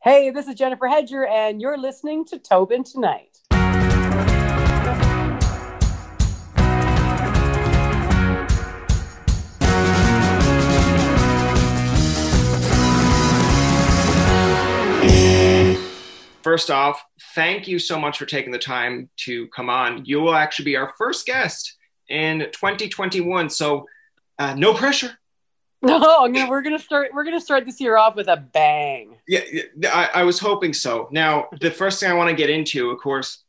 Hey, this is Jennifer Hedger, and you're listening to Tobin Tonight. First off, thank you so much for taking the time to come on. You will actually be our first guest in 2021, so no pressure. No, we're gonna start this year off with a bang. Yeah, I was hoping so. Now, the first thing I want to get into, of course,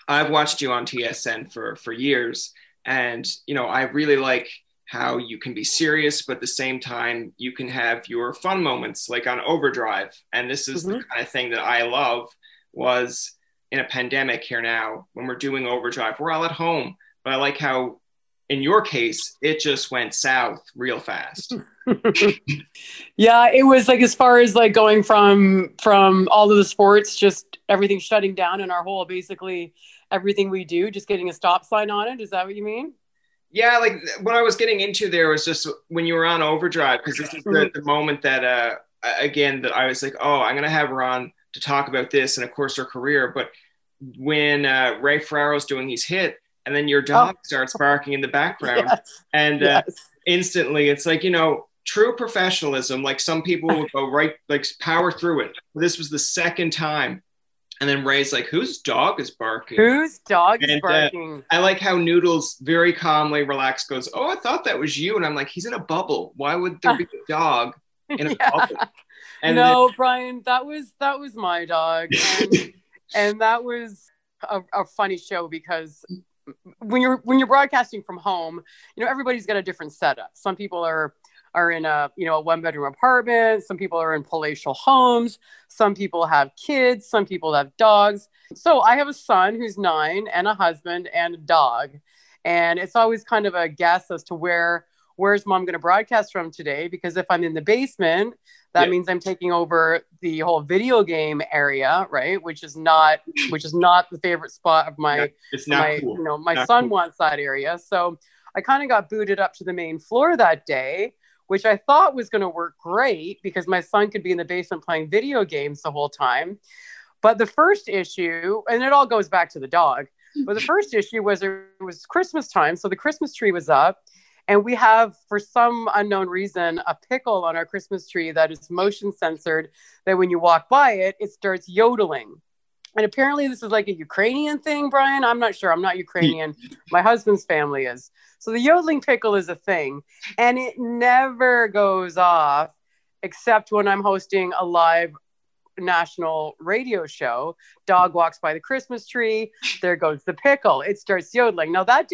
I've watched you on TSN for years, and I really like how you can be serious, but at the same time, you can have your fun moments, like on Overdrive. And this is the kind of thing that I love. Was in a pandemic here now, when we're doing Overdrive, we're all at home, but I like how, in your case, it just went south real fast. Yeah, it was like, as far as like going from all of the sports, just everything shutting down, and our whole, basically everything we do, just getting a stop sign on it. Is that what you mean? Yeah, like what I was getting into there was just when you were on Overdrive, because this is the moment that, again, that I was like, oh, I'm going to have her on to talk about this, and of course her career. But when Ray Ferraro's doing his hit, and then your dog starts barking in the background, and instantly it's like, true professionalism. Like, some people will go right, like, power through it. This was the second time. And then Ray's like, whose dog is barking? Whose dog is barking? I like how Noodles very calmly relaxed goes, oh, I thought that was you. And I'm like, he's in a bubble. Why would there be a dog in a bubble? And no, Brian, that was my dog. And that was a funny show, because when you're broadcasting from home, everybody's got a different setup. Some people are in a one-bedroom apartment. Some people are in palatial homes. Some people have kids. Some people have dogs. So I have a son who's 9, and a husband and a dog. And it's always kind of a guess as to where's mom going to broadcast from today? Because if I'm in the basement, that means I'm taking over the whole video game area, right? Which is not the favorite spot of my, cool. My son wants that area. So I kind of got booted up to the main floor that day, which I thought was going to work great because my son could be in the basement playing video games the whole time. But the first issue, and it all goes back to the dog, but the first issue was it was Christmas time. So the Christmas tree was up, and we have, for some unknown reason, a pickle on our Christmas tree that is motion censored, that when you walk by it, it starts yodeling. And apparently this is like a Ukrainian thing, Brian. I'm not sure. I'm not Ukrainian. My husband's family is. So the yodeling pickle is a thing, and it never goes off except when I'm hosting a live national radio show. Dog walks by the Christmas tree. There goes the pickle. It starts yodeling. Now that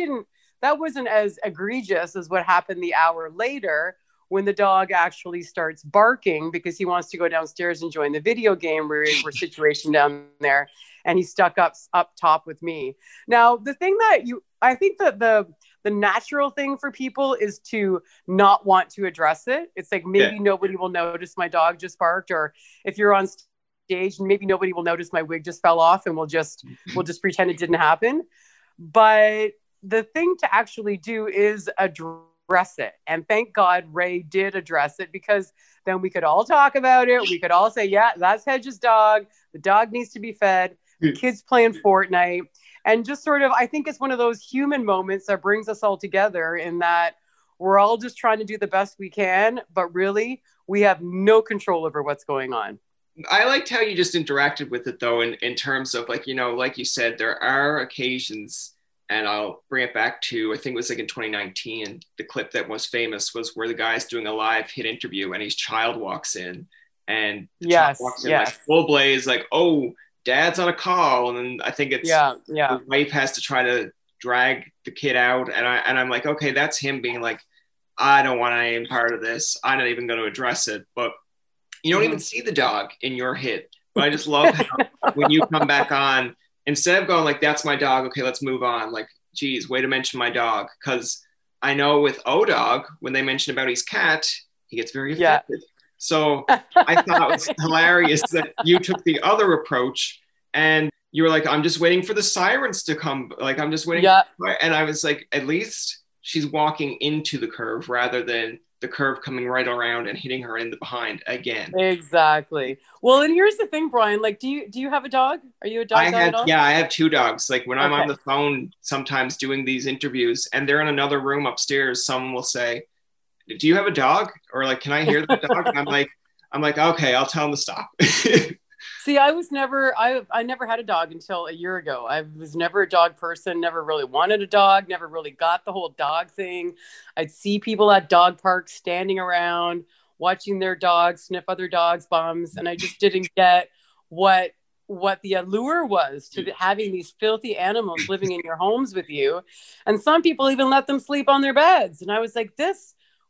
wasn't as egregious as what happened the hour later, when the dog actually starts barking because he wants to go downstairs and join the video game situation down there. And he's stuck up top with me. Now, the thing that I think that the natural thing for people is to not want to address it. It's like, maybe nobody will notice my dog just barked, or if you're on stage, maybe nobody will notice my wig just fell off, and we'll just pretend it didn't happen. But the thing to actually do is address it. And thank God Ray did address it, because then we could all talk about it. We could all say, yeah, that's Hedge's dog. The dog needs to be fed. The kid's playing Fortnite. And just sort of, I think it's one of those human moments that brings us all together, in that we're all just trying to do the best we can, but really we have no control over what's going on. I liked how you just interacted with it, though, in terms of, like, like you said, there are occasions. And I'll bring it back to, I think it was like in 2019, the clip that was famous was where the guy's doing a live hit interview, and his child walks in, and walks in like full blaze, like, oh, dad's on a call. And then I think it's the wife has to try to drag the kid out. And I'm like, okay, that's him being like, I don't want any part of this. I'm not even going to address it. But you don't even see the dog in your hit. But I just love how when you come back on, instead of going like, that's my dog, okay, let's move on. Like, geez, way to mention my dog. Because I know with O-Dog, when they mention about his cat, he gets very affected. So I thought it was hilarious that you took the other approach, and you were like, I'm just waiting for the sirens to come. Like, I'm just waiting. And I was like, at least she's walking into the curve rather than the curve coming right around and hitting her in the behind again. Exactly. Well, and here's the thing, Brian, like, do you have a dog? Are you a dog guy at all? Yeah, I have 2 dogs. Like when I'm Okay. on the phone sometimes doing these interviews and they're in another room upstairs, someone will say, do you have a dog? Or like, can I hear the dog? And I'm like, okay, I'll tell them to stop. See, I never had a dog until a year ago. I was never a dog person, never really wanted a dog, never really got the whole dog thing. I'd see people at dog parks standing around, watching their dogs sniff other dogs' bums, and I just didn't get what the allure was to having these filthy animals living in your homes with you. And some people even let them sleep on their beds. And I was like,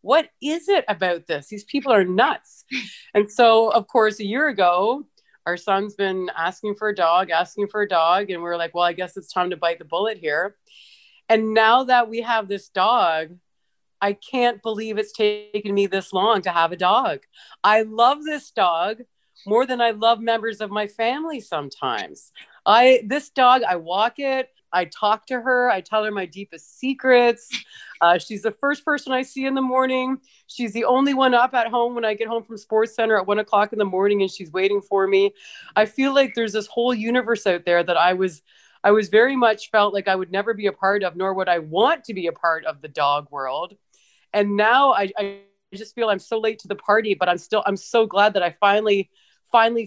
what is it about this? These people are nuts. And so, of course, a year ago, our son's been asking for a dog. And we're like, well, I guess it's time to bite the bullet here. And now that we have this dog, I can't believe it's taken me this long to have a dog. I love this dog more than I love members of my family sometimes. This dog, I walk it, I talk to her, I tell her my deepest secrets. She's the first person I see in the morning. She's the only one up at home when I get home from Sports Center at 1 o'clock in the morning, and she's waiting for me. I feel like there's this whole universe out there that I was very much felt like I would never be a part of, nor would I want to be a part of the dog world. And now I just feel I'm so late to the party, but I'm so glad that I finally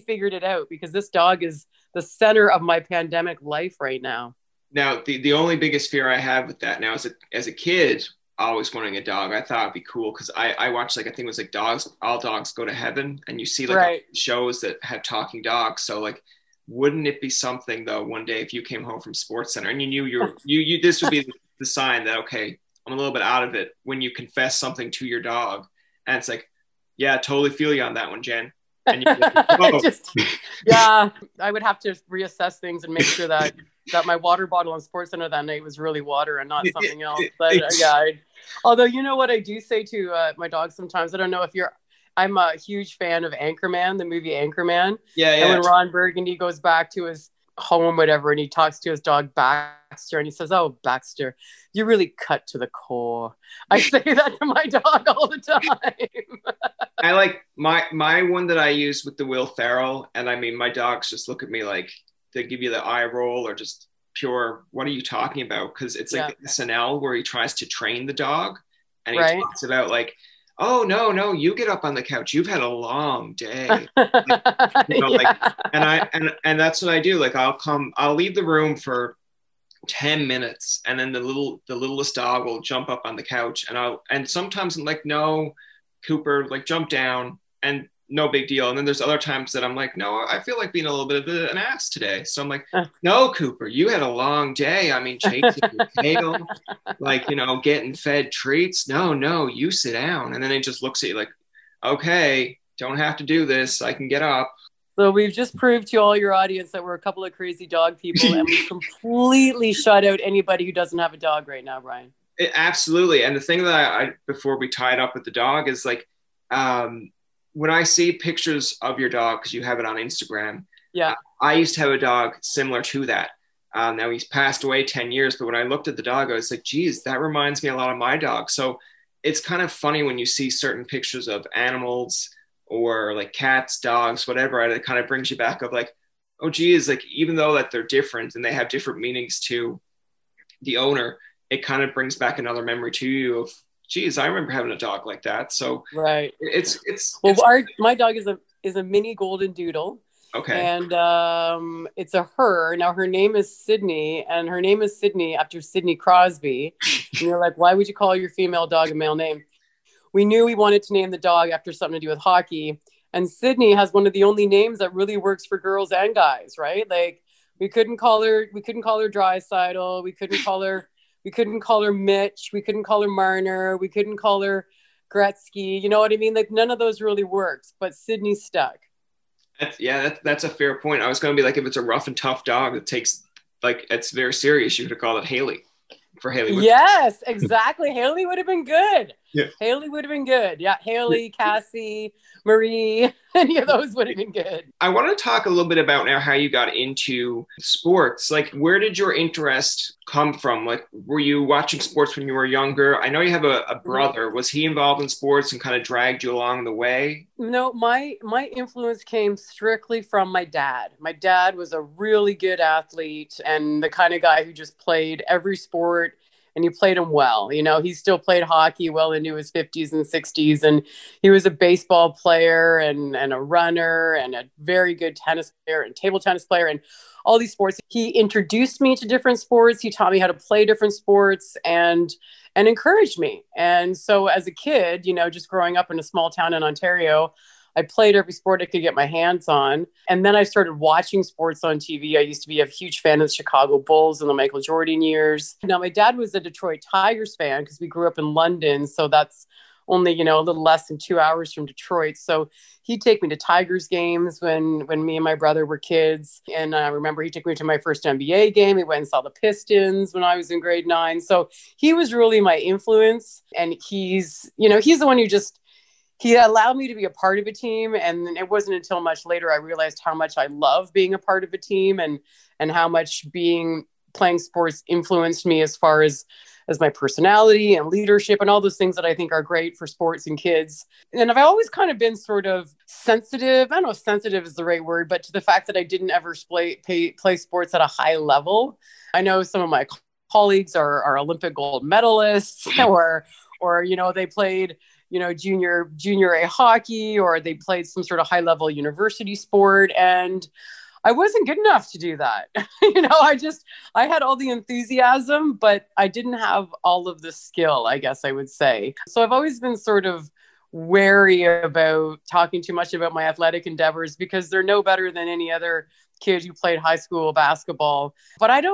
figured it out, because this dog is the center of my pandemic life right now. Now, the only biggest fear I have with that now as a kid, always wanting a dog, I thought it'd be cool because I watched, like, I think it was like All Dogs Go to Heaven, and you see like right. shows that have talking dogs. So like, wouldn't it be something though one day if you came home from Sports Center and you knew you this would be the sign that, okay, I'm a little bit out of it, when you confess something to your dog and it's like, yeah, totally feel you on that one, Jen. And you're like, oh. Yeah, I would have to reassess things and make sure that my water bottle in Sports Center that night was really water and not something else. But although, you know what I do say to my dog sometimes, I don't know if I'm a huge fan of Anchorman, the movie Anchorman. Yeah. And when Ron Burgundy goes back to his home, whatever, and he talks to his dog Baxter, and he says, "Oh, Baxter, you really cut to the core." I say that to my dog all the time. I like my one that I use with the Will Ferrell, and I mean, my dogs just look at me like they give you the eye roll or just pure, what are you talking about? Because it's like SNL where he tries to train the dog, and he talks about like, oh no, you get up on the couch, you've had a long day. And that's what I do. Like I'll leave the room for 10 minutes, and then the littlest dog will jump up on the couch, and sometimes I'm like, no, Cooper, like jump down, and no big deal. And then there's other times that I'm like, no, I feel like being a little bit of an ass today. So I'm like, no, Cooper, you had a long day. I mean, chasing your tail, like, getting fed treats. No, you sit down. And then it just looks at you like, okay, don't have to do this. I can get up. So we've just proved to all your audience that we're a couple of crazy dog people, and we've completely shut out anybody who doesn't have a dog right now, Brian. Absolutely. And the thing that I before we tie it up with the dog is like, when I see pictures of your dog, because you have it on Instagram, I used to have a dog similar to that. Now he's passed away 10 years, but when I looked at the dog, I was like, geez, that reminds me a lot of my dog. So it's kind of funny when you see certain pictures of animals or like cats, dogs, whatever, and it kind of brings you back of like, oh geez, like even though that they're different and they have different meanings to the owner, it kind of brings back another memory to you of, geez, I remember having a dog like that. So my dog is a mini golden doodle. Okay. And it's a her. Now her name is Sydney, and her name is Sydney after Sidney Crosby. And you're like, why would you call your female dog a male name? We knew we wanted to name the dog after something to do with hockey. And Sydney has one of the only names that really works for girls and guys, right? Like we couldn't call her Draisaitl. We couldn't call her Mitch. We couldn't call her Marner. We couldn't call her Gretzky. You know what I mean? Like none of those really works, but Sydney stuck. That's a fair point. I was going to be like, if it's a rough and tough dog that takes, like, it's very serious, you could have called it Haley for Haley. Yes, exactly. Haley would have been good. Yeah. Haley would have been good. Yeah, Haley, Cassie, Marie, any of those would have been good. I want to talk a little bit about now how you got into sports. Like, where did your interest come from? Like, were you watching sports when you were younger? I know you have a brother. Was he involved in sports and kind of dragged you along the way? No, my influence came strictly from my dad. My dad was a really good athlete and the kind of guy who just played every sport, and he played them well. You know, he still played hockey well into his 50s and 60s, and he was a baseball player and a runner and a very good tennis player and table tennis player and all these sports. He introduced me to different sports. He taught me how to play different sports and encouraged me. And so as a kid, you know, just growing up in a small town in Ontario, I played every sport I could get my hands on. And then I started watching sports on TV. I used to be a huge fan of the Chicago Bulls in the Michael Jordan years. Now, my dad was a Detroit Tigers fan because we grew up in London. So that's only, you know, a little less than 2 hours from Detroit. So he'd take me to Tigers games when me and my brother were kids. And I remember he took me to my first NBA game. We went and saw the Pistons when I was in grade 9. So he was really my influence. And he's the one who he allowed me to be a part of a team. And it wasn't until much later I realized how much I love being a part of a team and how much playing sports influenced me as far as my personality and leadership and all those things that I think are great for sports and kids. And I've always kind of been sort of sensitive. I don't know if sensitive is the right word, but to the fact that I didn't ever play sports at a high level. I know some of my colleagues are Olympic gold medalists or, you know, they played, you know, junior A hockey, or they played some sort of high level university sport. And I wasn't good enough to do that. You know, I had all the enthusiasm, but I didn't have all of the skill, I guess I would say. So I've always been sort of wary about talking too much about my athletic endeavors because they're no better than any other kid who played high school basketball. But I've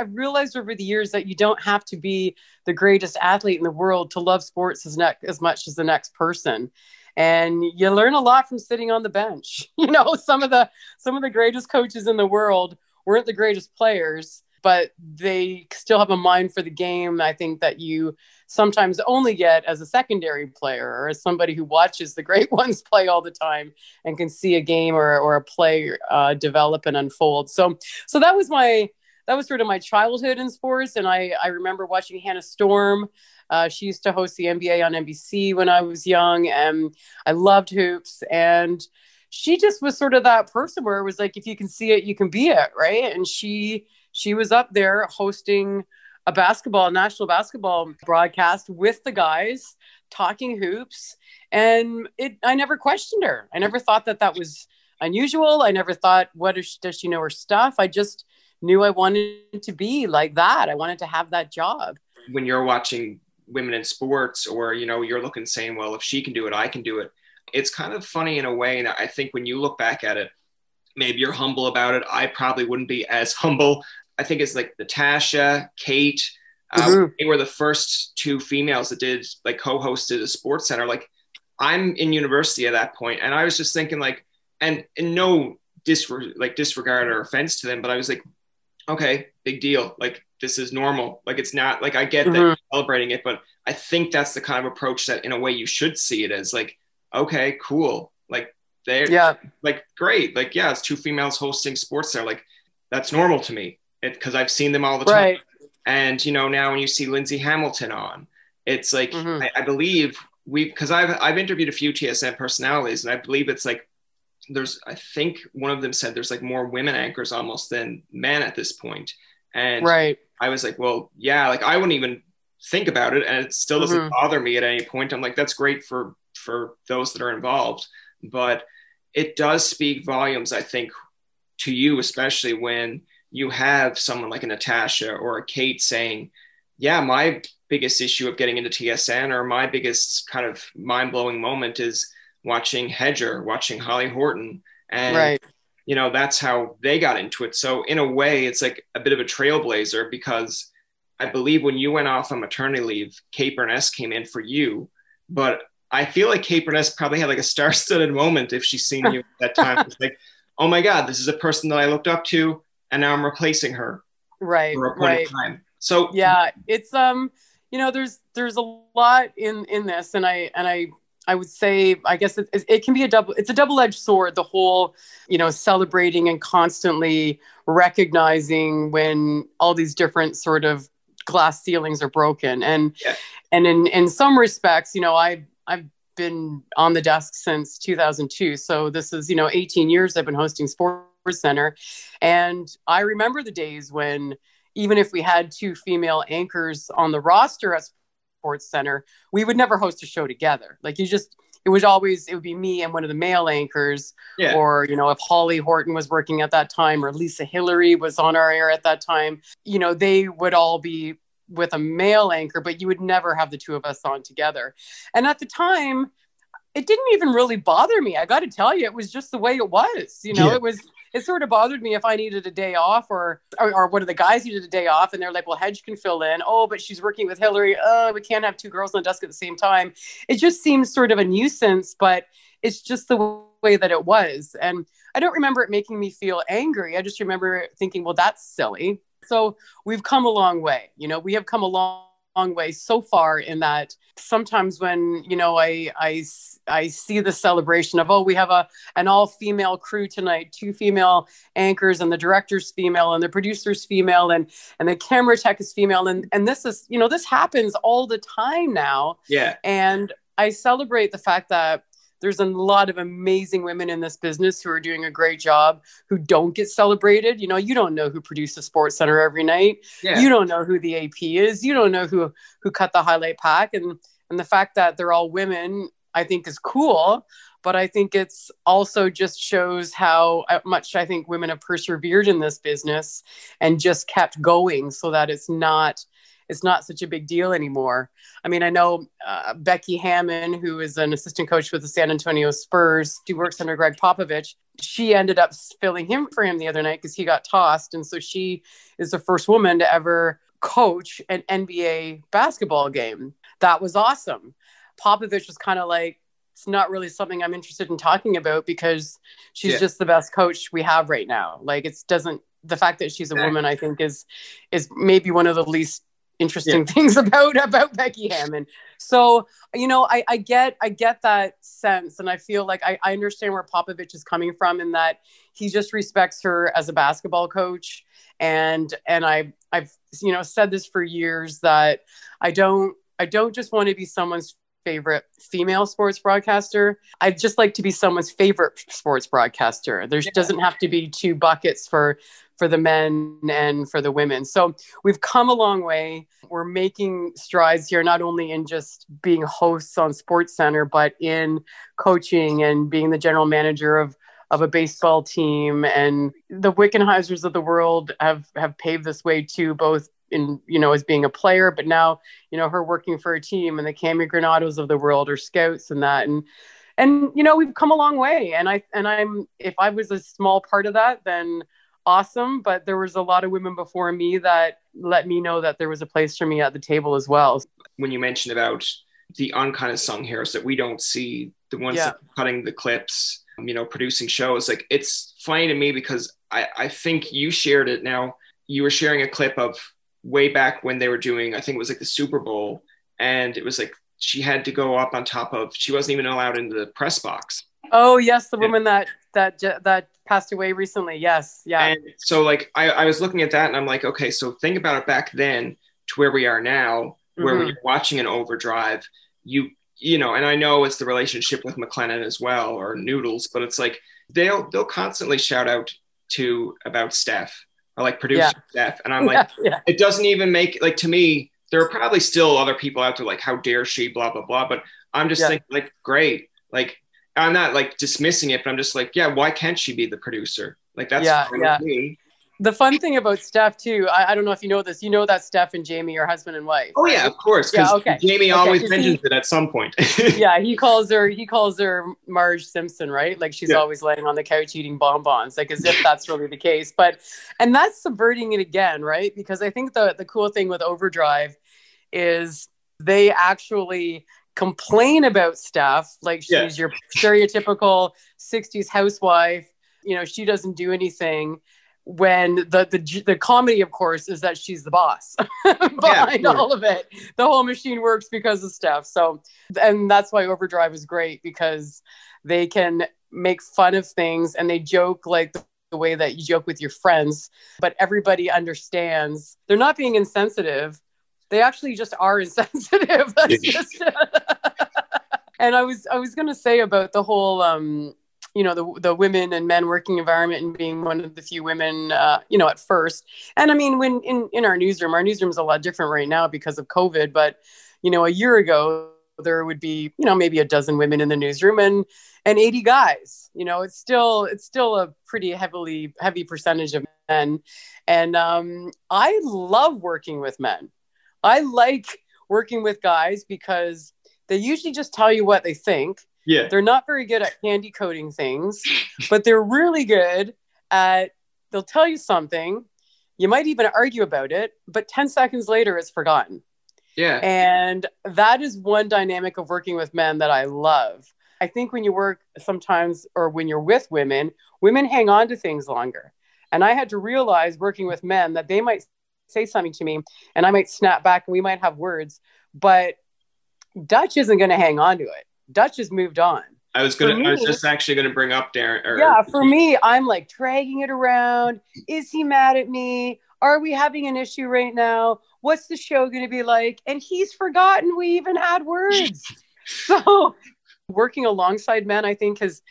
realized over the years that you don't have to be the greatest athlete in the world to love sports as much as the next person. And you learn a lot from sitting on the bench. You know, some of the greatest coaches in the world weren't the greatest players, but they still have a mind for the game. I think that you sometimes only get as a secondary player or as somebody who watches the great ones play all the time and can see a game or a play develop and unfold. So that was sort of my childhood in sports. And I remember watching Hannah Storm. She used to host the NBA on NBC when I was young, and I loved hoops. And she just was sort of that person where it was like, if you can see it, you can be it, right? And she was up there hosting a national basketball broadcast with the guys, talking hoops. And I never questioned her. I never thought that was unusual. I never thought, does she know her stuff? I just knew I wanted to be like that. I wanted to have that job. When you're watching women in sports, or, you know, you're looking saying, well, if she can do it, I can do it. It's kind of funny in a way that I think when you look back at it, maybe you're humble about it. I probably wouldn't be as humble. I think it's like Natasha, Kate, they were the first two females that did like co-hosted a sports center. Like, I'm in university at that point, and I was just thinking like, and no disregard or offense to them, but I was like, okay, big deal. Like, this is normal. Like, it's not like, I get that you're celebrating it, but I think that's the kind of approach that in a way you should see it as, like, okay, cool. Like, they're like, great. Like, yeah, it's two females hosting sports there. Like, that's normal to me because I've seen them all the time. Right. And, you know, now when you see Lindsay Hamilton on, it's like, I believe because I've interviewed a few TSN personalities, and I believe it's like, I think one of them said there's like more women anchors almost than men at this point. And I was like, well, yeah, like I wouldn't even think about it. And it still doesn't bother me at any point. I'm like, that's great for those that are involved. But it does speak volumes, I think, to you, especially when you have someone like a Natasha or a Kate saying, yeah, my biggest issue of getting into TSN, or my biggest kind of mind-blowing moment, is watching Hedger, watching Holly Horton. And, you know, that's how they got into it. So in a way, it's like a bit of a trailblazer, because I believe when you went off on maternity leave, Kate Burness came in for you. But I feel like Kate Burness probably had like a star-studded moment if she's seen you at that time. It's like, oh my God, this is a person that I looked up to, and now I'm replacing her. For a point in time. So yeah, it's you know, there's a lot in this, and I would say, I guess it can be it's a double-edged sword, the whole, celebrating and constantly recognizing when all these different sort of glass ceilings are broken. And in some respects, I've been on the desk since 2002. So this is, 18 years I've been hosting Sports Center. And I remember the days when, even if we had two female anchors on the roster at Sports Center, we would never host a show together. Like it would be me and one of the male anchors, or, if Holly Horton was working at that time, or Lisa Hillary was on our air at that time, they would all be with a male anchor, but you would never have the two of us on together. And at the time, it didn't even really bother me. I got to tell you, it was just the way it was. It sort of bothered me if I needed a day off, or one of the guys needed a day off, and they're like, well, Hedge can fill in. Oh, but she's working with Hillary. Oh, we can't have two girls on the desk at the same time. It just seems sort of a nuisance, but it's just the way that it was. And I don't remember it making me feel angry. I just remember thinking, well, that's silly. So we've come a long way. We have come a long way so far, in that sometimes when, I see the celebration of, we have an all-female crew tonight, two female anchors, and the director's female, and the producer's female, and the camera tech is female. And this is, this happens all the time now. Yeah. And I celebrate the fact that there's a lot of amazing women in this business who are doing a great job, who don't get celebrated. You don't know who produces Sports Center every night. Yeah. You don't know who the AP is. You don't know who cut the highlight pack. And the fact that they're all women, I think, is cool. But I think it's also just shows how much I think women have persevered in this business and just kept going, so that it's not such a big deal anymore. I mean, I know Becky Hammond, who is an assistant coach with the San Antonio Spurs, she works under Greg Popovich. She ended up filling for him the other night because he got tossed. And so she is the first woman to ever coach an NBA basketball game. That was awesome. Popovich was kind of like, it's not really something I'm interested in talking about, because she's just the best coach we have right now. Like, the fact that she's a woman, I think is maybe one of the least interesting things about Becky Hammond. So, I get that sense, and I feel like I understand where Popovich is coming from, in that he just respects her as a basketball coach. And I've said this for years, that I don't just want to be someone's favorite female sports broadcaster. I'd just like to be someone's favorite sports broadcaster. There doesn't have to be two buckets for the men and for the women. So we've come a long way. We're making strides here, not only in just being hosts on Sports Center, but in coaching and being the general manager of a baseball team. And the Wickenheisers of the world have paved this way too, both in, as being a player, but now, her working for a team, and the Cami Granados of the world, or scouts and that. And we've come a long way. And I'm, if I was a small part of that, then awesome. But there was a lot of women before me that let me know that there was a place for me at the table as well. When you mentioned about the unkind of sung heroes that we don't see, the ones that are cutting the clips, producing shows, like, it's funny to me because I think you shared it now. You were sharing a clip of way back when they were doing, I think it was like the Super Bowl, and it was like she had to go up on top of, she wasn't even allowed into the press box. Oh yes, the woman that passed away recently. Yes, yeah. And so like I was looking at that, and I'm like, okay, so think about it back then to where we are now, where we're watching an Overdrive, you know, and I know it's the relationship with McLennan as well, or Noodles, but it's like they'll constantly shout out about Steph, or like producer Steph, and I'm like, it doesn't even make, like, to me, there are probably still other people out there like, how dare she, blah blah blah, but I'm just thinking, like, great, like, I'm not like dismissing it, but I'm just like, why can't she be the producer? Like, that's me. The fun thing about Steph too, I don't know if you know this, that Steph and Jamie are husband and wife. Oh right? Yeah, of course. Because Jamie always mentions it at some point. Yeah, he calls her Marge Simpson, right? Like, she's always laying on the couch eating bonbons, like, as if that's really the case. And that's subverting it again, right? Because I think the cool thing with Overdrive is they actually complain about Steph, like she's your stereotypical 60s housewife, she doesn't do anything. when the comedy, of course, is that she's the boss behind all of it. The whole machine works because of Steph. So, and that's why Overdrive is great, because they can make fun of things and they joke like the way that you joke with your friends, but everybody understands they're not being insensitive. They actually just are insensitive. That's just and I was going to say about the whole, the women and men working environment and being one of the few women, at first. And I mean, when in our newsroom is a lot different right now because of COVID, but, a year ago, there would be, maybe a dozen women in the newsroom and 80 guys. It's still a pretty heavy percentage of men. And I love working with men. I like working with guys because they usually just tell you what they think. Yeah. They're not very good at candy coating things, but they're really good at, they'll tell you something. You might even argue about it, but 10 seconds later, it's forgotten. Yeah. And that is one dynamic of working with men that I love. I think when you work sometimes, or when you're with women hang on to things longer. And I had to realize working with men that they might say something to me and I might snap back and we might have words, but Dutch isn't going to hang on to it. Dutch has moved on. I was just actually going to bring up Darren. Yeah, for me, I'm like dragging it around. Is he mad at me? Are we having an issue right now? What's the show going to be like? And he's forgotten we even had words. So working alongside men, I think it's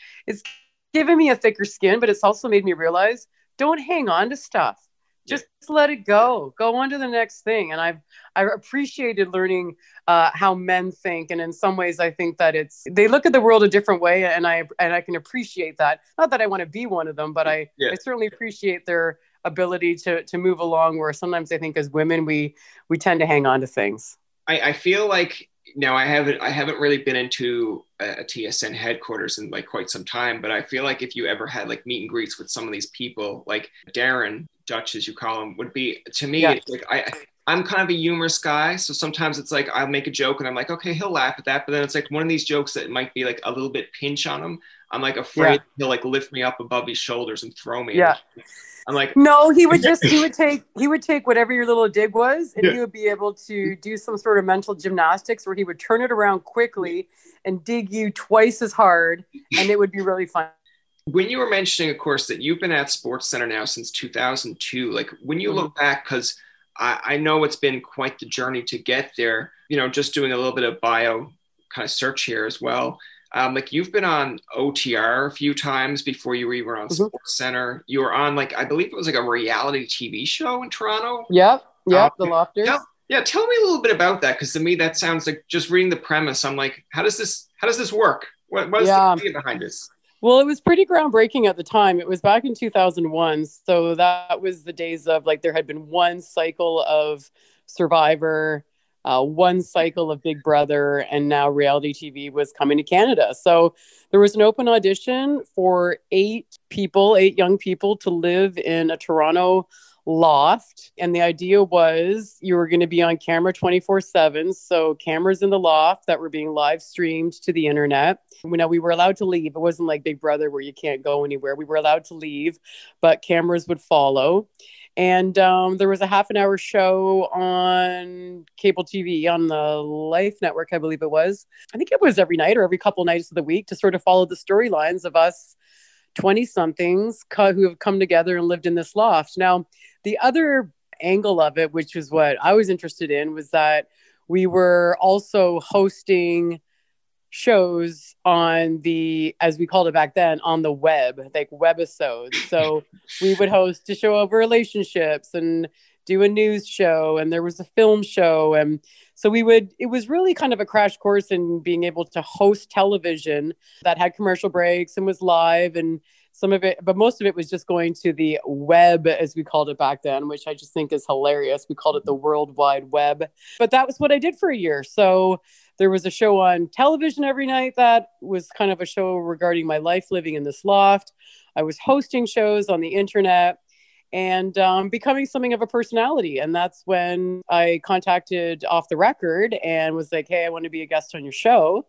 given me a thicker skin, but it's also made me realize, don't hang on to stuff. Just let it go. Go on to the next thing. And I appreciated learning how men think. And in some ways, I think that they look at the world a different way. And I can appreciate that. Not that I want to be one of them, but I certainly appreciate their ability to move along, where sometimes I think as women, we tend to hang on to things. I feel like, now I haven't really been into a TSN headquarters in like quite some time, but I feel like if you ever had like meet and greets with some of these people, like Darren, Dutch as you call him, would be, to me, it's like I'm kind of a humorous guy. So sometimes it's like, I'll make a joke and I'm like, okay, he'll laugh at that. But then it's like one of these jokes that might be like a little bit pinch on him. I'm like afraid he'll like lift me up above his shoulders and throw me. Yeah. I'm like, no, he would take whatever your little dig was, and he would be able to do some sort of mental gymnastics where he would turn it around quickly and dig you twice as hard, and it would be really fun. When you were mentioning, of course, that you've been at SportsCenter now since 2002, like when you look back, because I know it's been quite the journey to get there, just doing a little bit of bio kind of search here as well. Like you've been on OTR a few times before you were on SportsCenter. You were on I believe it was like a reality TV show in Toronto. Yep. The Lofter. Tell me a little bit about that, because to me that sounds like, just reading the premise, I'm like, how does this work? What is the idea behind this? Well, it was pretty groundbreaking at the time. It was back in 2001, so that was the days of there had been one cycle of Survivor, one cycle of Big Brother, and now reality TV was coming to Canada. So there was an open audition for 8 young people to live in a Toronto loft. And the idea was you were going to be on camera 24/7. So cameras in the loft that were being live streamed to the internet. We were allowed to leave. It wasn't like Big Brother where you can't go anywhere. We were allowed to leave, but cameras would follow. And there was a half an hour show on cable TV on the Life Network, I believe it was. I think it was every night or every couple nights of the week to sort of follow the storylines of us 20-somethings who have come together and lived in this loft. Now, the other angle of it, which is what I was interested in, was that we were also hosting shows on the, as we called it back then, on the web, like webisodes. So we would host a show of relationships and do a news show, and there was a film show. And so it was really kind of a crash course in being able to host television that had commercial breaks and was live, and some of it, but most of it was just going to the web, as we called it back then, which I just think is hilarious. We called it the World Wide Web, but that was what I did for a year. So there was a show on television every night that was kind of a show regarding my life living in this loft. I was hosting shows on the internet and becoming something of a personality. And that's when I contacted Off the Record and was like, hey, I want to be a guest on your show.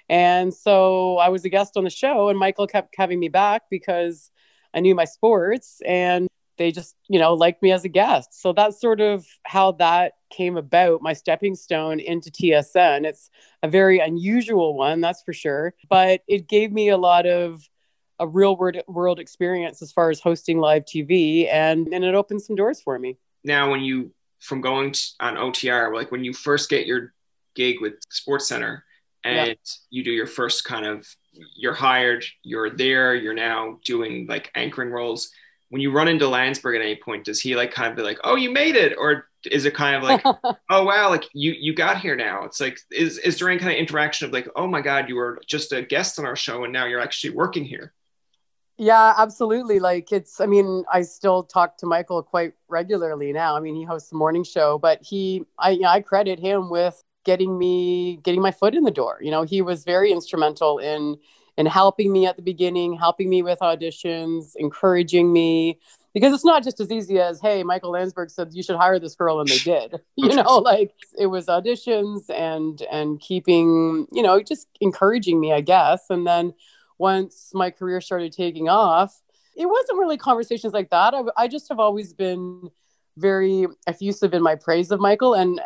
And so I was a guest on the show, and Michael kept having me back because I knew my sports. And they just, liked me as a guest. So that's sort of how that came about, my stepping stone into TSN. It's a very unusual one, that's for sure. But it gave me a lot of a real world experience as far as hosting live TV, and it opened some doors for me. Now, when you, from going on OTR, like when you first get your gig with SportsCenter and you do your first kind of, you're hired, you're there, you're now doing like anchoring roles. When you run into Landsberg at any point, does he like kind of be like, oh, you made it? Or is it kind of like, oh, wow, like you got here now? It's like, is there any kind of interaction of like, oh my God, you were just a guest on our show and now you're actually working here? Yeah, absolutely. Like I still talk to Michael quite regularly now. I mean, he hosts the morning show, but I credit him with getting my foot in the door. He was very instrumental in helping me at the beginning, helping me with auditions, encouraging me, because it's not just as easy as, hey, Michael Landsberg said you should hire this girl, and they did. Like it was auditions and keeping, just encouraging me, I guess. And then once my career started taking off, it wasn't really conversations like that. I just have always been very effusive in my praise of Michael. And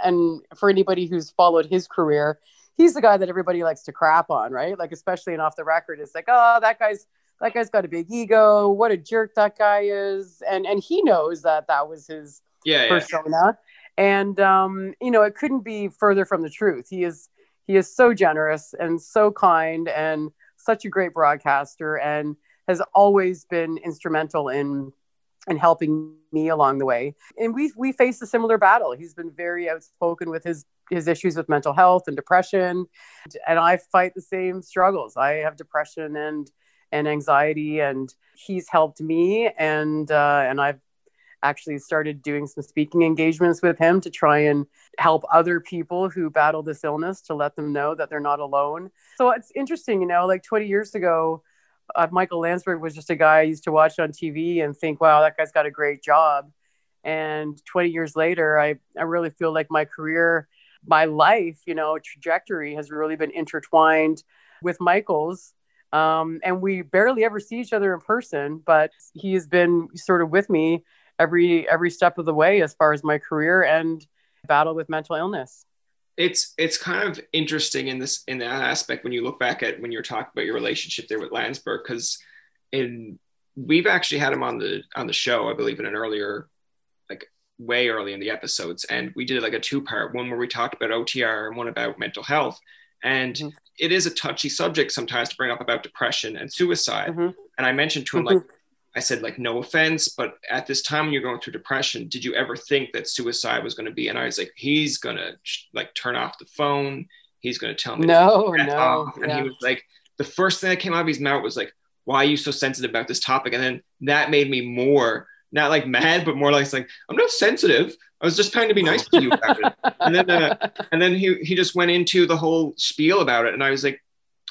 for anybody who's followed his career, he's the guy that everybody likes to crap on, right? Like, especially in Off the Record, it's like, oh, that guy's got a big ego. What a jerk that guy is. And he knows that was his persona. And, it couldn't be further from the truth. He is so generous and so kind and such a great broadcaster, and has always been instrumental in helping me along the way. And we faced a similar battle. He's been very outspoken with his issues with mental health and depression. And I fight the same struggles. I have depression and anxiety, and he's helped me. And I've actually started doing some speaking engagements with him to try and help other people who battle this illness, to let them know that they're not alone. So it's interesting, like 20 years ago, Michael Landsberg was just a guy I used to watch on TV and think, wow, that guy's got a great job. And 20 years later, I really feel like my career, my life, trajectory has really been intertwined with Michael's. And we barely ever see each other in person, but he has been sort of with me every step of the way as far as my career and battle with mental illness. It's kind of interesting in that aspect when you look back at when you're talking about your relationship there with Landsberg, because we've actually had him on the show, I believe, in an earlier, like way early in the episodes, and we did like a 2-part, one where we talked about OTR and one about mental health. And it is a touchy subject sometimes to bring up about depression and suicide. And I mentioned to him, like, I said, like, no offense, but at this time when you're going through depression, did you ever think that suicide was going to be? And I was like, he's going to like turn off the phone. He's going to tell me no. And he was like, the first thing that came out of his mouth was like, why are you so sensitive about this topic? And then that made me more, not like mad, but more like I'm not sensitive. I was just trying to be nice to you about it. And then he just went into the whole spiel about it. And I was like,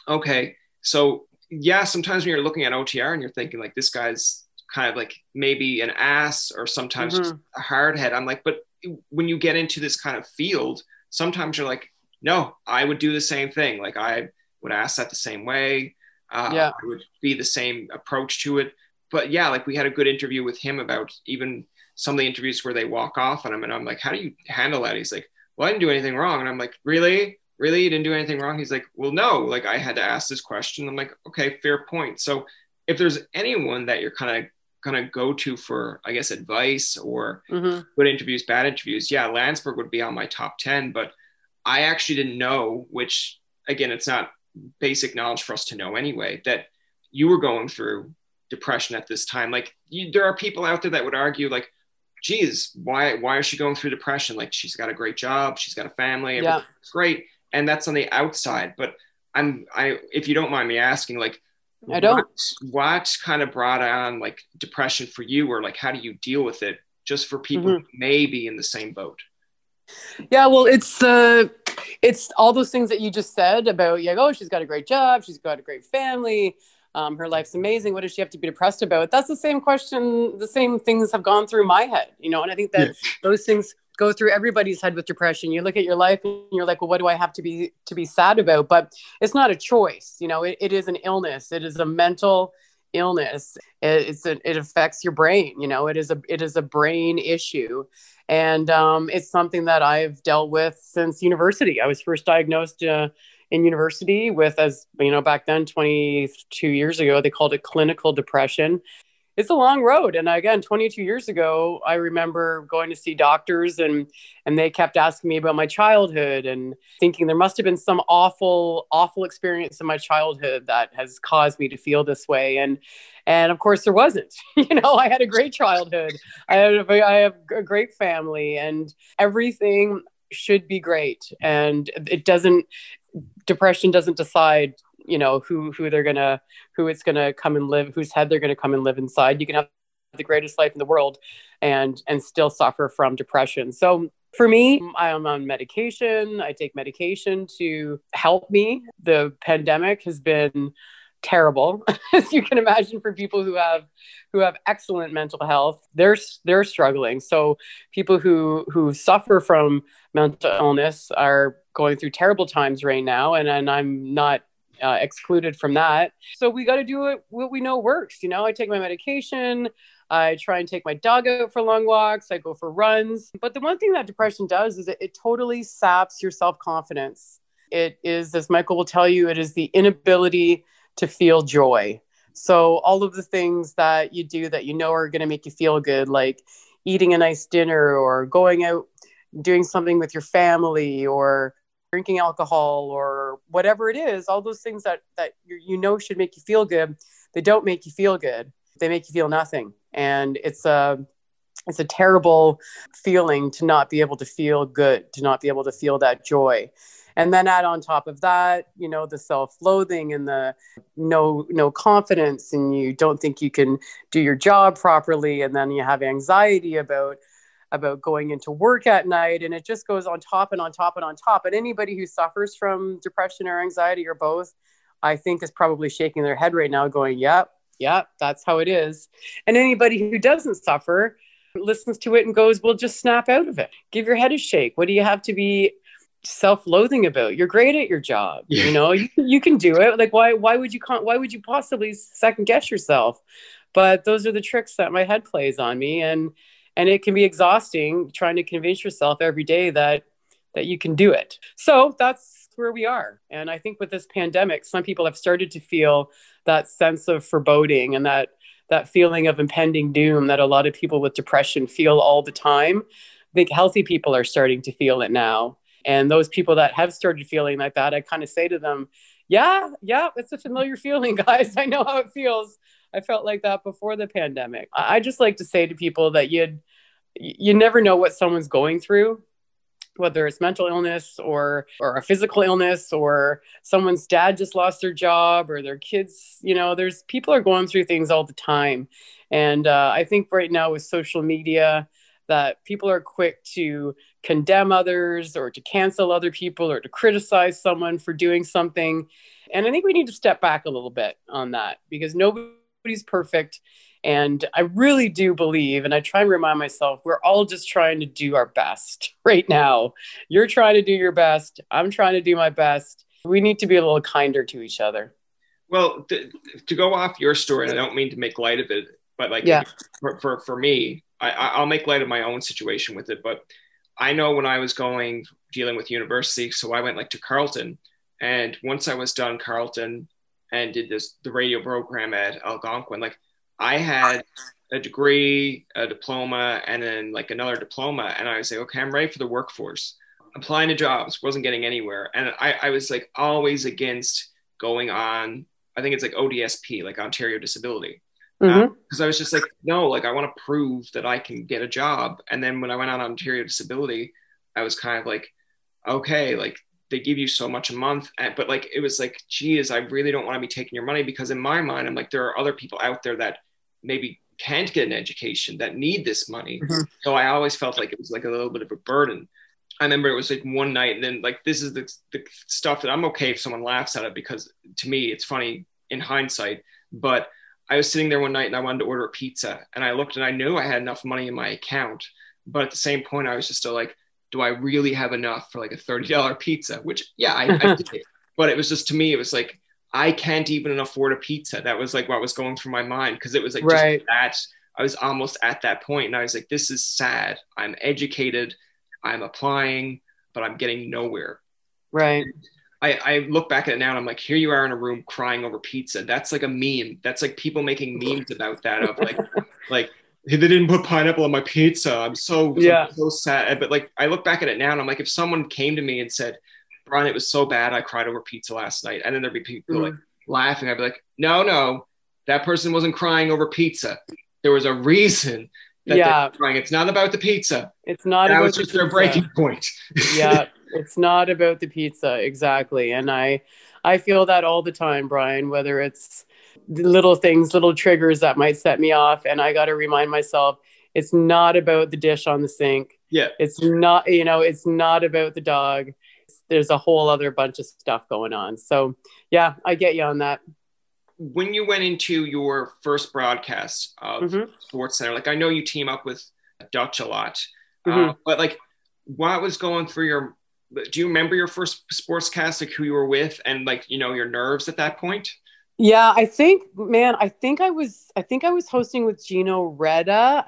okay, so yeah, sometimes when you're looking at OTR and you're thinking like, this guy's kind of like maybe an ass or sometimes just a hard head. I'm like, but when you get into this kind of field, sometimes you're like, no, I would do the same thing. Like I would ask that the same way. It would be the same approach to it. But yeah, like we had a good interview with him about even some of the interviews where they walk off on him. And I'm like, how do you handle that? He's like, well, I didn't do anything wrong. And I'm like, really? You didn't do anything wrong? He's like, well, no, like I had to ask this question. I'm like, okay, fair point. So if there's anyone that you're kind of going to go to for, I guess, advice or good interviews, bad interviews, yeah, Landsberg would be on my top 10, but I actually didn't know, which again, it's not basic knowledge for us to know anyway, that you were going through depression at this time. Like there are people out there that would argue like, geez, why is she going through depression? Like she's got a great job. She's got a family. Everything's great. And that's on the outside, but if you don't mind me asking, like, I don't. What kind of brought on like depression for you, or like how do you deal with it, just for people who may be in the same boat? Yeah, well, it's all those things that you just said about, she's got a great job, she's got a great family, her life's amazing. What does she have to be depressed about? That's the same question. The same things have gone through my head, and I think that those things go through everybody's head with depression. You look at your life and you're like, well, what do I have to be sad about? But it's not a choice. It is an illness. It is a mental illness. It affects your brain. It is a brain issue, and it's something that I've dealt with since university. I was first diagnosed in university with, as you know, back then, 22 years ago, they called it clinical depression. It's a long road. And again, 22 years ago, I remember going to see doctors, and they kept asking me about my childhood and thinking there must have been some awful, awful experience in my childhood that has caused me to feel this way. And of course there wasn't. I had a great childhood. I have a great family, and everything should be great. And depression doesn't decide who it's gonna come and live, whose head they're gonna come and live inside. You can have the greatest life in the world and still suffer from depression. So for me, I'm on medication. I take medication to help me. The pandemic has been terrible, as you can imagine, for people who have excellent mental health. They're struggling. So people who suffer from mental illness are going through terrible times right now, and I'm not excluded from that. So we got to do what we know works. I take my medication. I try and take my dog out for long walks. I go for runs. But the one thing that depression does is it totally saps your self-confidence. It is, as Michael will tell you, it is the inability to feel joy. So all of the things that you do that are going to make you feel good, like eating a nice dinner or going out, doing something with your family, or drinking alcohol, or whatever it is, all those things that should make you feel good, they don't make you feel good. They make you feel nothing. And it's a terrible feeling to not be able to feel good, to not be able to feel that joy. And then add on top of that, the self-loathing and the no confidence, and you don't think you can do your job properly. And then you have anxiety about going into work at night, and it just goes on top and on top and on top. And anybody who suffers from depression or anxiety or both, I think, is probably shaking their head right now going, yep, that's how it is. And anybody who doesn't suffer listens to it and goes, well, just snap out of it. Give your head a shake. What do you have to be self-loathing about? You're great at your job. Yeah. You can do it. Like, why would you possibly second guess yourself? But those are the tricks that my head plays on me. And it can be exhausting trying to convince yourself every day that you can do it. So that's where we are. And I think with this pandemic, some people have started to feel that sense of foreboding and that feeling of impending doom that a lot of people with depression feel all the time. I think healthy people are starting to feel it now. And those people that have started feeling like that, I kind of say to them, yeah, it's a familiar feeling, guys. I know how it feels. I felt like that before the pandemic. I just like to say to people that you never know what someone's going through, whether it's mental illness or a physical illness, or someone's dad just lost their job, or their kids, there's people are going through things all the time. And I think right now with social media, that people are quick to condemn others or to cancel other people or to criticize someone for doing something. And I think we need to step back a little bit on that, because nobody's perfect. And I really do believe, and I try and remind myself, we're all just trying to do our best right now. You're trying to do your best. I'm trying to do my best. We need to be a little kinder to each other. Well, to go off your story, and I don't mean to make light of it, but for me, I'll make light of my own situation with it. But I know when I was dealing with university, so I went to Carleton. And once I was done Carleton and did the radio program at Algonquin, I had a degree, a diploma, and then another diploma. And I was like, okay, I'm ready for the workforce. Applying to jobs, wasn't getting anywhere. And I was always against going on, I think it's ODSP, Ontario Disability. Because I was just no, I want to prove that I can get a job. And then when I went on Ontario Disability, I was kind of okay, they give you so much a month. But it was geez, I really don't want to be taking your money, because in my mind, I'm there are other people out there that maybe can't get an education that need this money. Mm-hmm. So I always felt it was a little bit of a burden. I remember it was one night, and then this is the stuff that I'm okay if someone laughs at it, because to me it's funny in hindsight. But I was sitting there one night and I wanted to order a pizza, and I looked and I knew I had enough money in my account. But at the same point, I was just still do I really have enough for a $30 pizza? Which, yeah, I did. But it was just, to me, it was I can't even afford a pizza. That was like what was going through my mind, because it was like just Right. that. I was almost at that point, and I was like, this is sad. I'm educated, I'm applying, but I'm getting nowhere. Right. I look back at it now and I'm like, here you are in a room crying over pizza. That's like a meme. That's like people making memes about that, of like hey, they didn't put pineapple on my pizza. Yeah. I'm so sad. But like I look back at it now and I'm like, if someone came to me and said, Brian, it was so bad I cried over pizza last night, and then there'd be people like laughing, I'd be like, no, that person wasn't crying over pizza. There was a reason that they're crying. It's not about the pizza. It's not That about was just their breaking point. Yeah, it's not about the pizza, exactly. And I feel that all the time, Brian, whether it's the little things, little triggers that might set me off, and I got to remind myself it's not about the dish on the sink. Yeah. It's not, it's not about the dog. There's a whole other bunch of stuff going on. So, yeah, I get you on that. When you went into your first broadcast of Sports Center, like I know you team up with Dutch a lot, but like what was going through do you remember your first sportscast, like who you were with and like, your nerves at that point? Yeah, I think I was hosting with Gino Reda,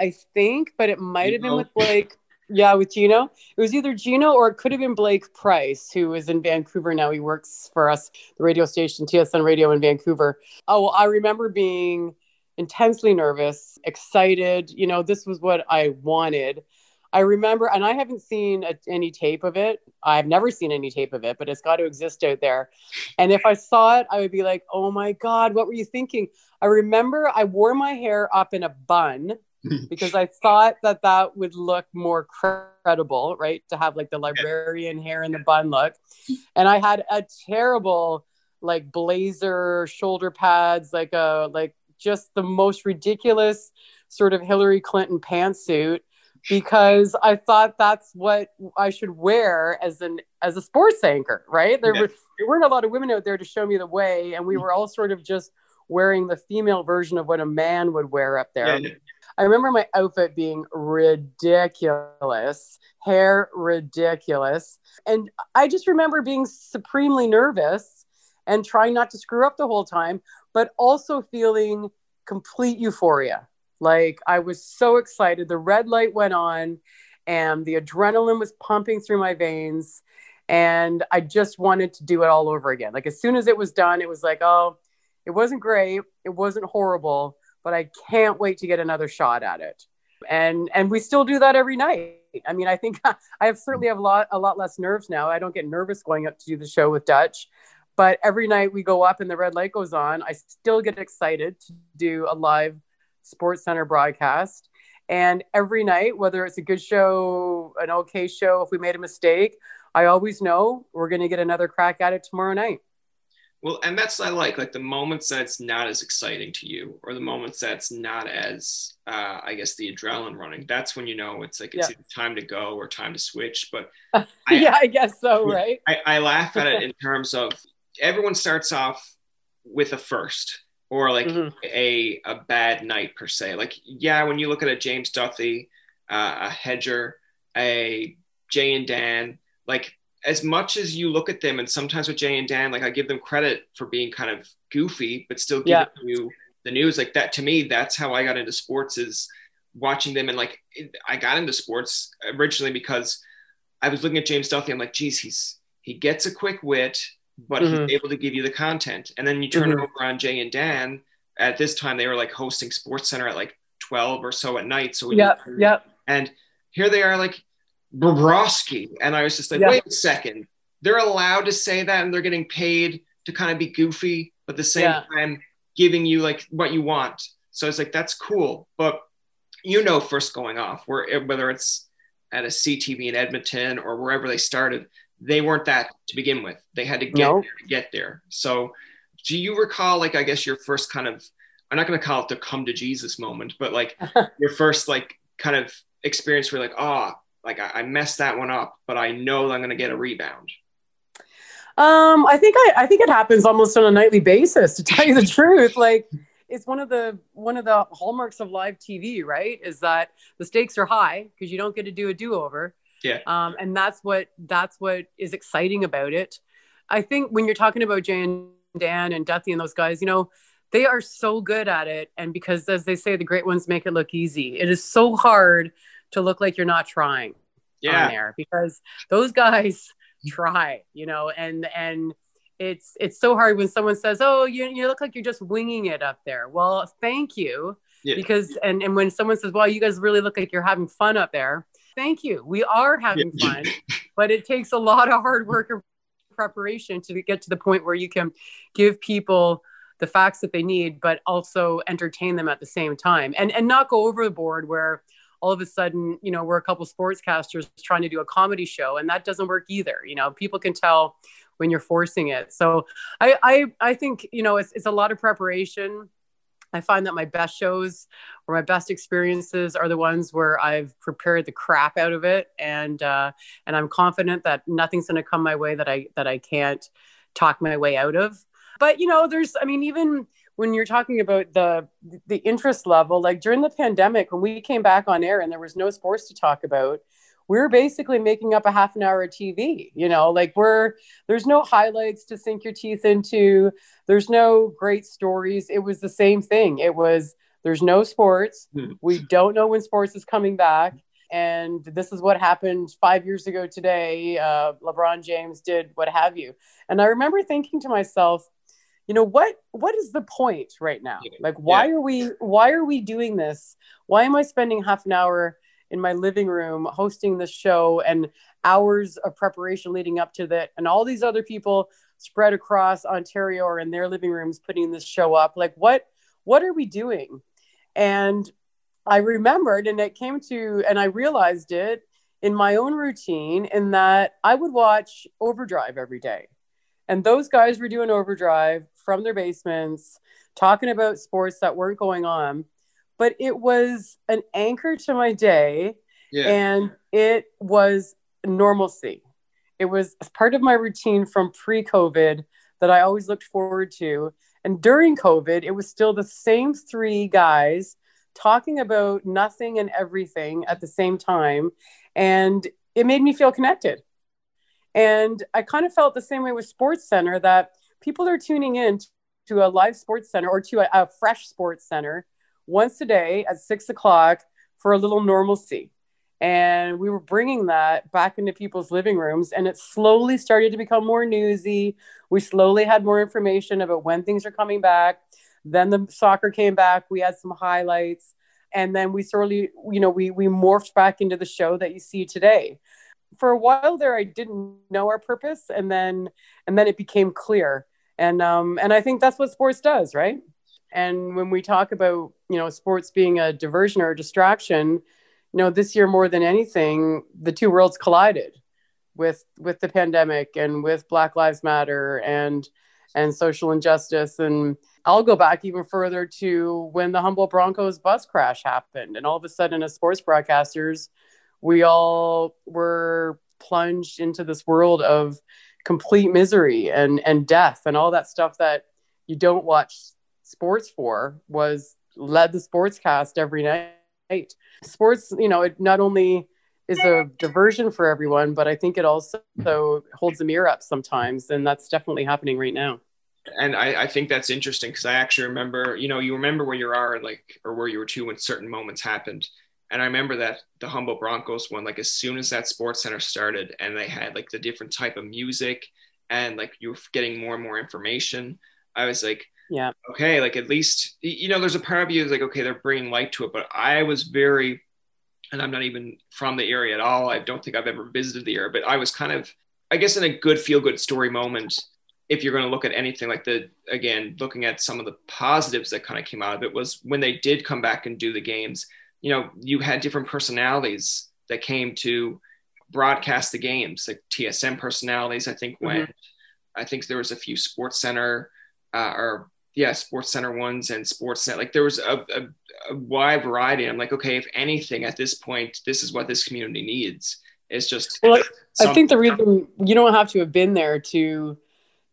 but it might have been with Blake. Yeah, with Gino. It was either Gino or it could have been Blake Price, who is in Vancouver now. He works for us, the radio station, TSN Radio in Vancouver. Oh, well, I remember being intensely nervous, excited. This was what I wanted. I remember, and I haven't seen any tape of it. I've never seen any tape of it, but it's got to exist out there. And if I saw it, I would be like, oh my God, what were you thinking? I remember I wore my hair up in a bun because I thought that would look more credible, right? To have like the librarian hair in the bun look. And I had a terrible like blazer, shoulder pads, like just the most ridiculous sort of Hillary Clinton pantsuit, because I thought that's what I should wear as a sports anchor, right? There weren't a lot of women out there to show me the way, and we were all sort of just wearing the female version of what a man would wear up there. Yeah. I remember my outfit being ridiculous, hair ridiculous, and I just remember being supremely nervous and trying not to screw up the whole time, but also feeling complete euphoria. Like I was so excited. The red light went on and the adrenaline was pumping through my veins. And I just wanted to do it all over again. Like as soon as it was done, it was like, oh, it wasn't great. It wasn't horrible, but I can't wait to get another shot at it. And we still do that every night. I mean, I think I certainly have a lot less nerves now. I don't get nervous going up to do the show with Dutch, but every night we go up and the red light goes on, I still get excited to do a live Sports Center broadcast. And every night, whether it's a good show, an okay show, if we made a mistake, I always know we're going to get another crack at it tomorrow night. Well, and that's I like the moments that's not as exciting to you, or the moments that's not as I guess the adrenaline running. That's when it's like it's either time to go or time to switch. But I guess so, right? I laugh at it in terms of everyone starts off with a first, or like a bad night per se. Like, yeah, when you look at a James Duthie, a Hedger, a Jay and Dan, like as much as you look at them, and sometimes with Jay and Dan, like I give them credit for being kind of goofy, but still giving you the news. Like that, to me, that's how I got into sports, is watching them. And like, I got into sports originally because I was looking at James Duthie. I'm like, geez, he gets a quick wit, but he's able to give you the content. And then you turn it over on Jay and Dan. At this time, they were like hosting Sports Center at like 12 or so at night. So and here they are like Bobrovsky. And I was just like, wait a second. They're allowed to say that, and they're getting paid to kind of be goofy, but at the same time giving you like what you want. So it's like, that's cool. But first going off, whether it's at a CTV in Edmonton or wherever they started, they weren't that to begin with. They had to get there. So do you recall, like, I guess your first kind of, I'm not going to call it the come to Jesus moment, but like your first like kind of experience where like, I messed that one up, but I know I'm going to get a rebound? I think it happens almost on a nightly basis, to tell you the truth. Like it's one of the hallmarks of live TV, right? Is that the stakes are high because you don't get to do a do-over. Yeah. And that's what is exciting about it. I think when you're talking about Jay and Dan and Duthie and those guys, they are so good at it. And because, as they say, the great ones make it look easy. It is so hard to look like you're not trying on there, because those guys try, and it's so hard when someone says, oh, you look like you're just winging it up there. Well, thank you. Yeah. Because, and when someone says, well, you guys really look like you're having fun up there. Thank you. We are having fun, but it takes a lot of hard work and preparation to get to the point where you can give people the facts that they need, but also entertain them at the same time, and not go overboard where all of a sudden, we're a couple sportscasters trying to do a comedy show, and that doesn't work either. People can tell when you're forcing it. So I think, it's a lot of preparation. I find that my best shows or my best experiences are the ones where I've prepared the crap out of it. And I'm confident that nothing's going to come my way that I can't talk my way out of. But, even when you're talking about the interest level, like during the pandemic, when we came back on air and there was no sports to talk about, we were basically making up a half an hour of TV, there's no highlights to sink your teeth into. There's no great stories. It was the same thing. There's no sports. We don't know when sports is coming back. And this is what happened 5 years ago today. LeBron James did what have you. And I remember thinking to myself, what is the point right now? Like, why are we doing this? Why am I spending half an hour in my living room hosting this show and hours of preparation leading up to that, and all these other people spread across Ontario or in their living rooms putting this show up? Like, what are we doing? And I remembered, and I realized it in my own routine, in that I would watch Overdrive every day. And those guys were doing Overdrive from their basements, talking about sports that weren't going on. But it was an anchor to my day, and it was normalcy. It was part of my routine from pre-COVID that I always looked forward to. And during COVID, it was still the same three guys talking about nothing and everything at the same time. And it made me feel connected. And I kind of felt the same way with Sports Center, that people are tuning in to a live Sports Center or to a fresh Sports Center once a day at 6:00 for a little normalcy. And we were bringing that back into people's living rooms, and it slowly started to become more newsy. We slowly had more information about when things are coming back. Then the soccer came back. We had some highlights. And then we slowly, we morphed back into the show that you see today. For a while there, I didn't know our purpose, and then it became clear. And I think that's what sports does, right? And when we talk about, sports being a diversion or a distraction, this year more than anything, the two worlds collided with the pandemic and with Black Lives Matter and social injustice. And I'll go back even further to when the Humboldt Broncos bus crash happened, and all of a sudden, as sports broadcasters, we all were plunged into this world of complete misery and death, and all that stuff that you don't watch sports for led the sportscast every night. Sports, it not only is a diversion for everyone, but I think it also holds the mirror up sometimes, and that's definitely happening right now. And I think that's interesting, because I actually remember, you remember where you are, or where you were too when certain moments happened. And I remember that the Humboldt Broncos one, as soon as that Sports Center started, and they had the different type of music, and you were getting more and more information, I was like, yeah, okay, at least, there's a part of you that's okay, they're bringing light to it. But I was very, and I'm not even from the area at all. I don't think I've ever visited the area, but I was kind of, I guess, in a good feel-good story moment. If you're going to look at anything looking at some of the positives that kind of came out of it, was when they did come back and do the games. You had different personalities that came to broadcast the games, like TSM personalities. I think I think there was a few Sports Center Sports Center ones and Sportsnet. There was a wide variety. I'm like, okay, if anything at this point, this is what this community needs. It's just, I think the reason you don't have to have been there to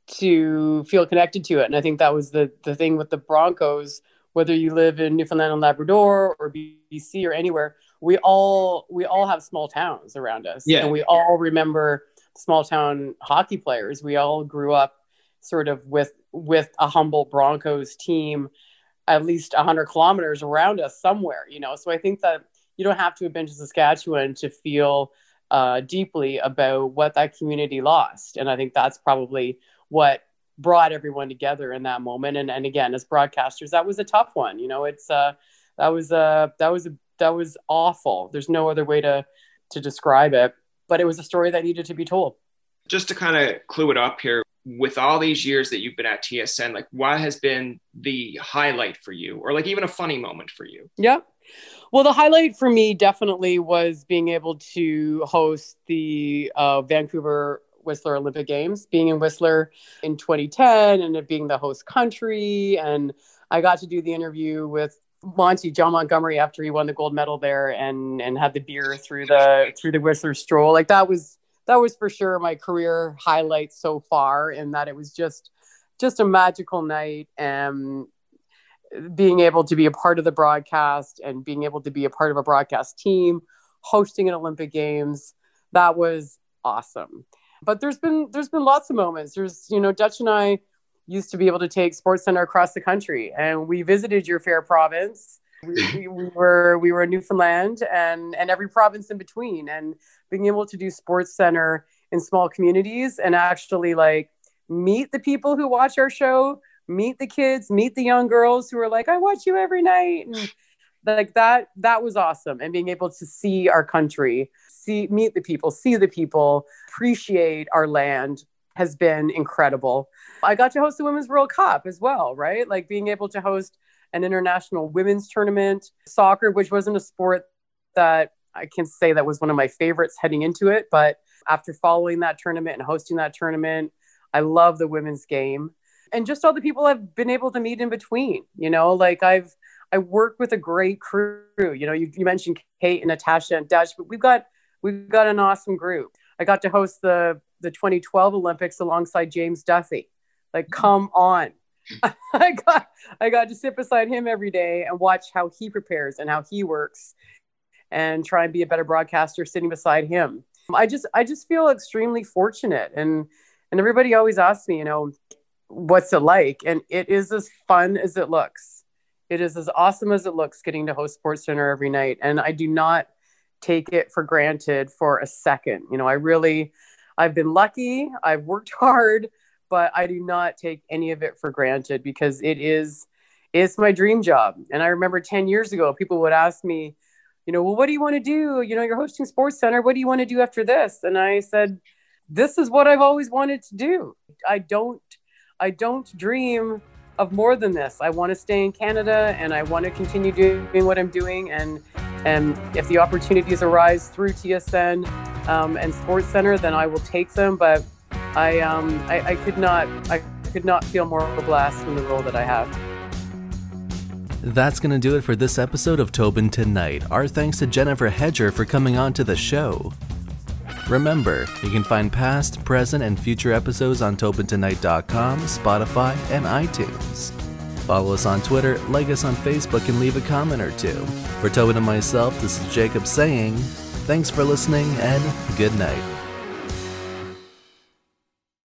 feel connected to it. And I think that was the thing with the Broncos. Whether you live in Newfoundland and Labrador or BC or anywhere, we all have small towns around us. Yeah. And we all remember small town hockey players. We all grew up sort of with with a Humboldt Broncos team at least 100 kilometers around us somewhere, you know? So I think that you don't have to have been to Saskatchewan to feel deeply about what that community lost. And I think that's probably what brought everyone together in that moment. And again, as broadcasters, that was a tough one. You know, that was awful. There's no other way to describe it, but it was a story that needed to be told. Just to kind of clue it up here, with all these years that you've been at TSN, like what has been the highlight for you, or like even a funny moment for you? Yeah. Well, the highlight for me definitely was being able to host the Vancouver Whistler Olympic Games, being in Whistler in 2010 and it being the host country. And I got to do the interview with John Montgomery after he won the gold medal there and had the beer through the Whistler Stroll. Like that was for sure my career highlight so far, in that it was just a magical night. And being able to be a part of the broadcast and being able to be a part of a broadcast team, hosting an Olympic Games, that was awesome. But there's been lots of moments. Dutch and I used to be able to take SportsCenter across the country, and we visited your fair province. We were in Newfoundland and every province in between, and being able to do SportsCenter in small communities and actually like meet the people who watch our show, meet the kids, meet the young girls who are like, I watch you every night. And like that was awesome. And being able to see our country, meet the people, appreciate our land has been incredible. I got to host the Women's World Cup as well, right? Like being able to host an international women's tournament, soccer, which wasn't a sport that I can say that was one of my favorites heading into it. But after following that tournament and hosting that tournament, I love the women's game. And just all the people I've been able to meet in between, you know, like I work with a great crew. You know, you mentioned Kate and Natasha and Dutch, but we've got an awesome group. I got to host the 2012 Olympics alongside James Duthie. Like, come on. I got to sit beside him every day and watch how he prepares and how he works and try and be a better broadcaster sitting beside him. I just feel extremely fortunate. And everybody always asks me, you know, what's it like? And it is as fun as it looks. It is as awesome as it looks getting to host SportsCenter every night. And I do not take it for granted for a second. You know, I've been lucky. I've worked hard, but I do not take any of it for granted because it's my dream job. And I remember 10 years ago, people would ask me, you know, well, what do you want to do? You know, you're hosting SportsCenter. What do you want to do after this? And I said, this is what I've always wanted to do. I don't dream of more than this. I want to stay in Canada and I want to continue doing what I'm doing. And if the opportunities arise through TSN and SportsCenter, then I will take them. But I could not feel more blessed in the role that I have. That's going to do it for this episode of Tobin Tonight. Our thanks to Jennifer Hedger for coming on to the show. Remember, you can find past, present, and future episodes on TobinTonight.com, Spotify, and iTunes. Follow us on Twitter, like us on Facebook, and leave a comment or two. For Tobin and myself, this is Jacob saying, thanks for listening and good night.